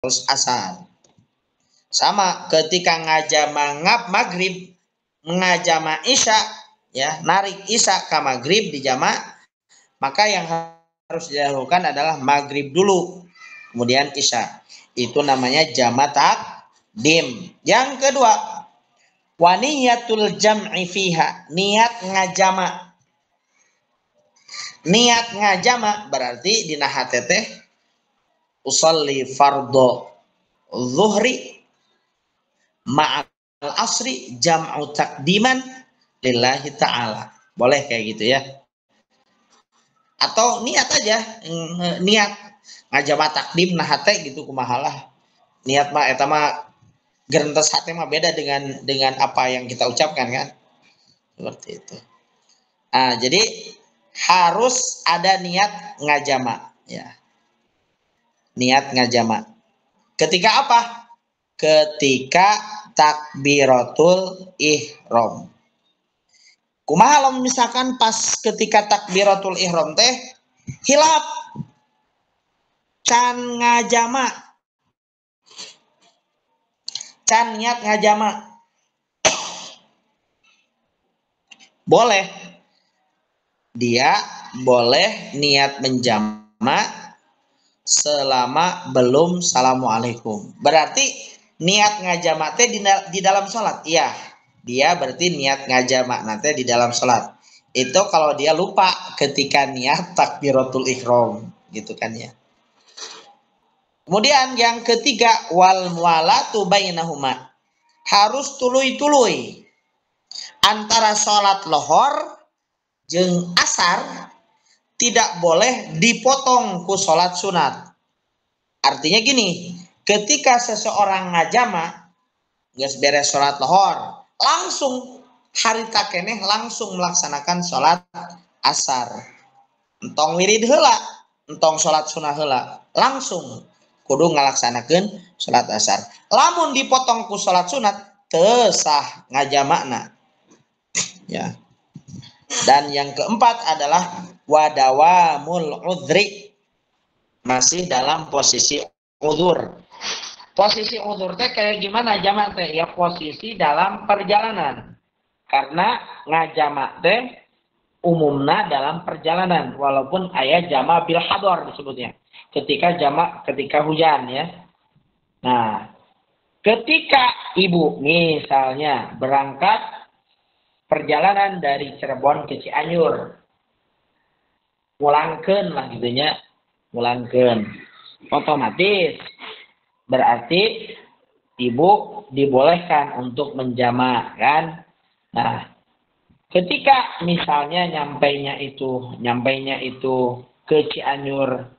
harus asar. Sama ketika ngajama maghrib, ngajama isya, ya, narik isya ke maghrib di jama, maka yang harus didahulukan adalah maghrib dulu, kemudian isya. Itu namanya jama takdim. Yang kedua, waniyatul jam'i fiha, niat ngajama. Niat ngajama berarti dina hatete usolli fardhu zuhri ma'al asri jam'u takdiman lillahi ta'ala. Boleh kayak gitu ya. Atau niat aja, niat ngajama takdim nah hate gitu kumahalah. Niat mah eta mah gerentes hate mah beda dengan apa yang kita ucapkan kan. Seperti itu. Nah, jadi harus ada niat ngajama ya. Niat ngajama. Ketika apa? Ketika takbiratul ihram. Kumaha lamun misalkan pas ketika takbiratul ihram teh hilap can ngajama, can niat ngajama. Boleh. Dia boleh niat menjama selama belum assalamualaikum. Berarti niat ngajama teh di dalam sholat. Iya, dia berarti niat ngajama nanti di dalam sholat. Itu kalau dia lupa ketika niat takbiratul ihram, gitu kan ya. Kemudian yang ketiga, wal mualatu bainahuma. Harus tuluy-tuluy antara sholat lohor jeung asar, tidak boleh dipotong ku sholat sunat. Artinya gini, ketika seseorang ngajama, geus beres sholat lohor, langsung harita keneh langsung melaksanakan sholat asar. Entong wirid heula, entong sholat sunah heula, langsung kudu ngalaksanakeun sholat asar. Lamun dipotong ku sholat sunat, teu sah ngajamakna. Ya. Dan yang keempat adalah wadawamul udhri, masih dalam posisi udzur. Posisi udzur teh kayak gimana jamak teh? Ya posisi dalam perjalanan. Karena ngajamak teh umumna dalam perjalanan, walaupun aya jamak bil hadar disebutnya. Ketika jamak ketika hujan ya. Nah, ketika ibu misalnya berangkat perjalanan dari Cirebon ke Cianjur, mulangkeun lah gitunya, mulangkeun. Otomatis berarti ibu dibolehkan untuk menjama kan. Nah, ketika misalnya nyampainya itu ke Cianjur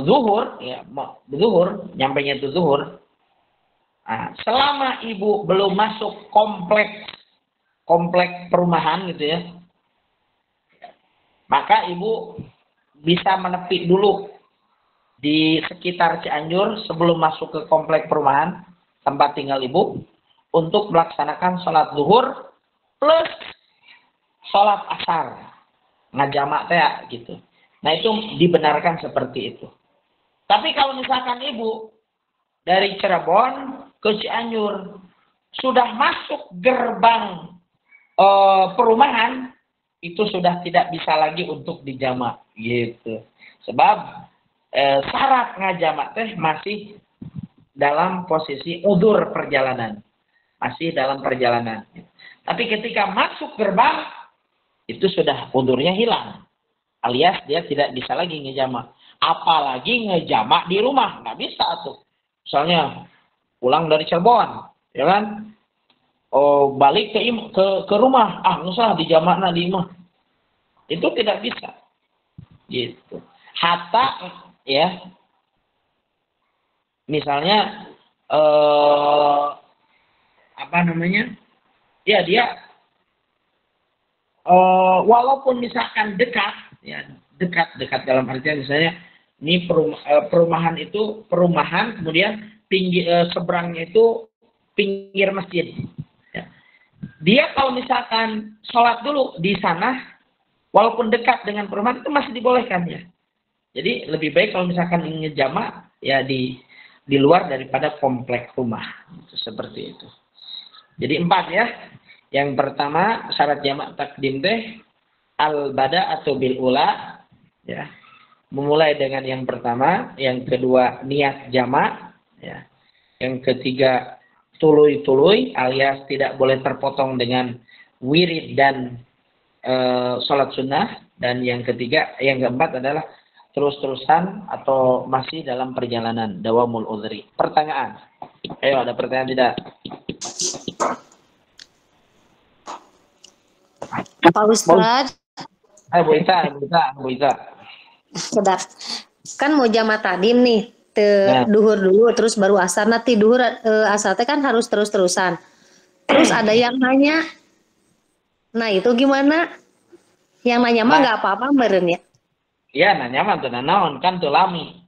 zuhur ya, zuhur, nyampainya itu zuhur. Nah, selama ibu belum masuk komplek perumahan gitu ya, maka ibu bisa menepi dulu di sekitar Cianjur sebelum masuk ke komplek perumahan tempat tinggal ibu untuk melaksanakan sholat zuhur plus sholat asar ngajamak teh gitu. Nah, itu dibenarkan seperti itu. Tapi kalau misalkan ibu dari Cirebon ke Cianjur sudah masuk gerbang perumahan, itu sudah tidak bisa lagi untuk dijamak gitu. Sebab syarat ngajamak teh masih dalam posisi udzur perjalanan. Masih dalam perjalanan. Tapi ketika masuk gerbang itu sudah udzurnya hilang. Alias dia tidak bisa lagi ngejamak. Apalagi ngejamak di rumah, nggak bisa tuh. Misalnya pulang dari Cirebon, ya kan? Oh, balik ke rumah, nusah di jamakna di imah. Itu tidak bisa. Gitu. Hatta ya. Misalnya Ya dia walaupun misalkan dekat ya, dekat dalam artian misalnya ini perumahan itu perumahan, kemudian seberangnya itu pinggir masjid. Ya. Dia kalau misalkan sholat dulu di sana, walaupun dekat dengan perumahan itu masih dibolehkan ya. Jadi lebih baik kalau misalkan ingin jamak ya di luar daripada komplek rumah. Seperti itu. Jadi 4 ya. Yang pertama syarat jamak takdim teh al-bada atau bil ula ya. Memulai dengan yang pertama, yang kedua niat jamak ya. Yang ketiga tului-tului alias tidak boleh terpotong dengan wirid dan sholat sunnah, dan yang ketiga, yang keempat adalah terus-terusan atau masih dalam perjalanan dawamul udhri. Pertanyaan. Ayo, ada pertanyaan tidak? Pak Ustadz. Bu Ita. Sedap. Kan mau jamak tadim nih, duhur dulu terus baru asar. Nanti duhur asar teh kan harus terus-terusan. Terus ada yang nanya, nah itu gimana? Yang nanya mah nggak apa-apa meren ya? Iya, nanya mah tuh naon kan tuh lami.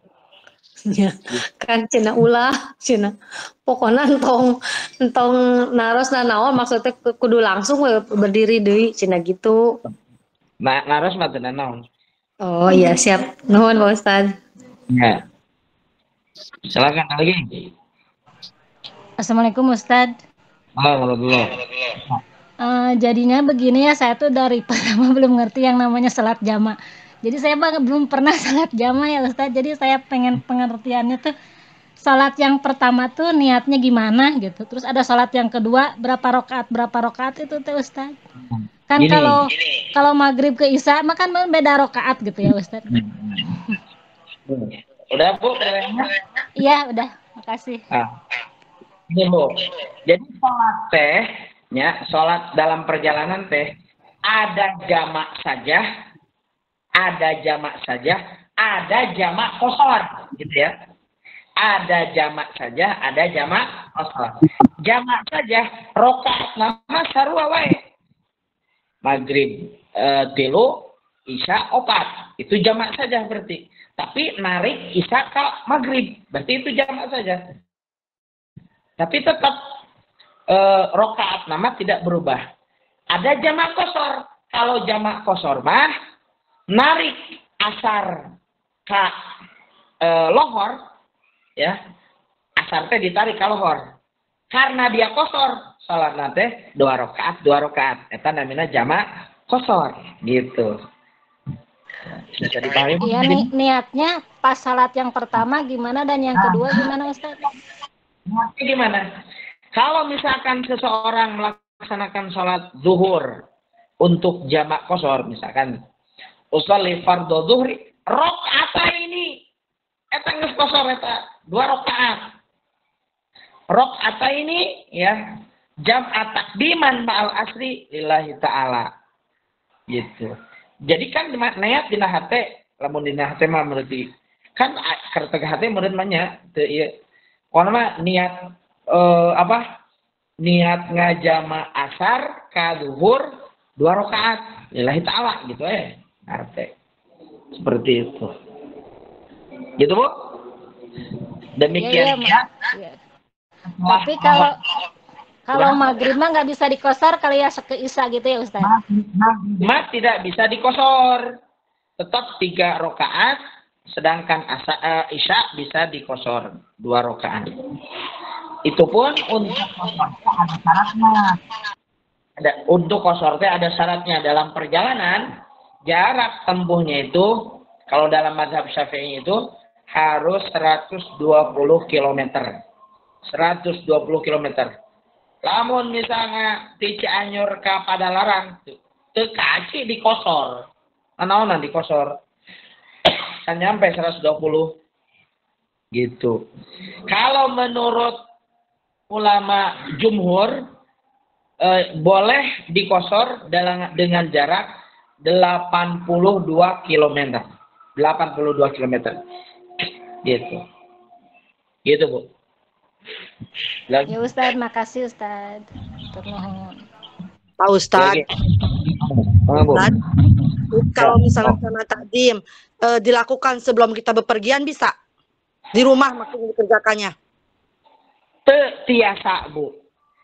Ya, kan cina ulah, cina. Pokoknya entong naros naon maksudnya kudu langsung berdiri deui cina gitu. Nah, naros mah tuh naon. Oh iya siap. Nuhun Pak Ustadz. Ya. Silakan lagi. Assalamualaikum Ustadz. Jadinya begini ya, saya tuh dari pertama belum ngerti yang namanya salat jamaah. Jadi saya belum pernah salat jamaah ya Ustadz. Jadi saya pengen pengertiannya tuh salat yang pertama tuh niatnya gimana gitu. Terus ada salat yang kedua berapa rakaat itu tuh Ustadz. Kan kalau maghrib ke isya mah kan beda rakaat gitu ya Ustadz. Udah Bu? Iya udah, makasih. Ini Bu. Jadi sholat teh, ya, sholat dalam perjalanan teh ada jamak saja, ada jamak kosor, gitu ya. Ada jamak saja, ada jamak kosor. Jamak saja, rokaat nama sarua wae. Maghrib 3, isya 4. Itu jamak saja berarti. Tapi narik isya ke maghrib, berarti itu jamak saja. Tapi tetap rokaat nama tidak berubah. Ada jamak kosor. Kalau jamak kosor mah narik asar ke lohor, ya, asar teh ditarik ke lohor. Karena dia kosor, salat nate 2 rakaat. Eta namanya jamak kosor, gitu. Bisa dipahami? Iya, niatnya pas salat yang pertama gimana dan yang kedua gimana Ustaz? Niatnya gimana? Kalau misalkan seseorang melaksanakan sholat zuhur untuk jamak kosor, misalkan usolli fardhu zuhri rakaat ini, eta geus kosor eta 2 rakaat. Rakaat ini ya jam'at takdiman ma'al asri lillahi ta'ala. Gitu. Jadi kan niat dina hate, lamun dina hate mah berarti kan karteg hate meureun mah nya teu ieu. Pokona niat niat ngajama asar ka zuhur 2 rakaat lillahi ta'ala gitu arti. Seperti itu. Gitu Bu? Demikian ya. Tapi kalau maghrib mah nggak bisa dikosor kali ya ke isya gitu ya Ustaz? Maghrib tidak bisa dikosor. Tetap 3 rakaat, sedangkan isya bisa dikosor 2 rakaat. Itu pun untuk kosornya ada syaratnya. Untuk kosornya ada syaratnya. Dalam perjalanan, jarak tempuhnya itu, kalau dalam mazhab Syafi'i itu, harus 120 km. 120 km. Lamun misalnya di Cianjur ke Padalarang, teu kaci dikosor. Naonan dikosor. Kan nyampe 120. Gitu. Kalau menurut ulama jumhur, boleh dikosor dengan jarak 82 km. 82 km. Gitu. Gitu, Bu. Ya Ustaz, makasih Ustaz. Pak Ustaz. Ustaz, kalau misalnya sama takdim dilakukan sebelum kita bepergian bisa? Di rumah maksudnya dikerjakannya? Tiasa, Bu.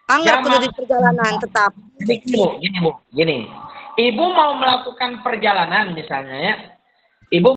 Enggak perlu di perjalanan tetap. Gini. ibu mau melakukan perjalanan misalnya ya. Ibu